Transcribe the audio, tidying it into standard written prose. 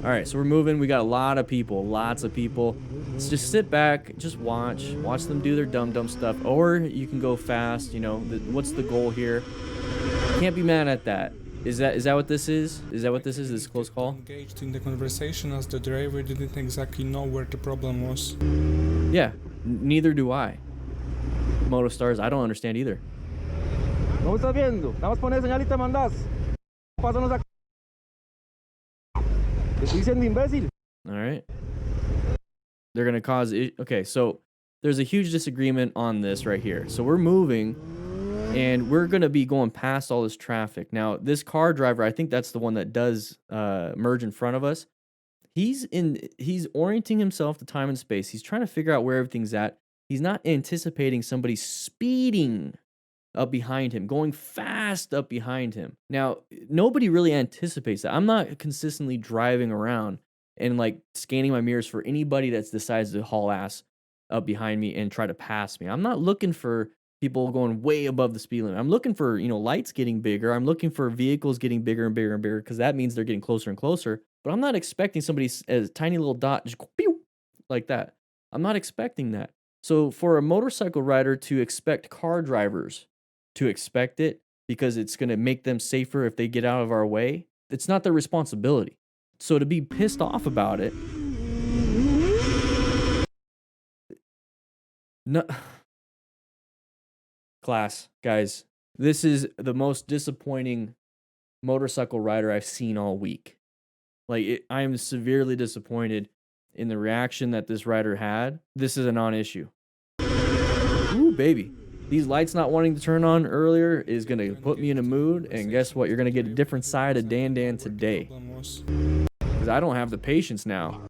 All right, so we're moving. We got a lot of people, lots of people. Let's just sit back, just watch them do their dumb stuff. Or you can go fast. You know, what's the goal here? Can't be mad at that. Is that what this is? Is that what this is? This close call? Engaged in the conversation as the driver didn't exactly know where the problem was. Yeah, neither do I. Motostars, I don't understand either. No estás viendo. Nada más poner señal y te mandas. Pásanos acá. Te estoy diciendo imbécil. All right. They're going to cause it. Okay, so there's a huge disagreement on this right here. So we're moving and we're going to be going past all this traffic. Now, this car driver, I think that's the one that does merge in front of us. He's orienting himself to time and space. He's trying to figure out where everything's at. He's not anticipating somebody speeding up behind him, going fast up behind him. Now, nobody really anticipates that. I'm not consistently driving around and like scanning my mirrors for anybody that decides to haul ass up behind me and try to pass me. I'm not looking for people going way above the speed limit. I'm looking for, lights getting bigger. I'm looking for vehicles getting bigger and bigger and bigger because that means they're getting closer and closer. But I'm not expecting somebody's as tiny little dot just go pew like that. I'm not expecting that. So for a motorcycle rider to expect car drivers to expect it because it's going to make them safer if they get out of our way, it's not their responsibility. So to be pissed off about it, no. Class, guys, this is the most disappointing motorcycle rider I've seen all week. Like, I am severely disappointed in the reaction that this rider had. This is a non-issue. Ooh, baby. These lights not wanting to turn on earlier is going to put me in a mood. And guess what? You're going to get a different side of Dan Dan today. Because I don't have the patience now.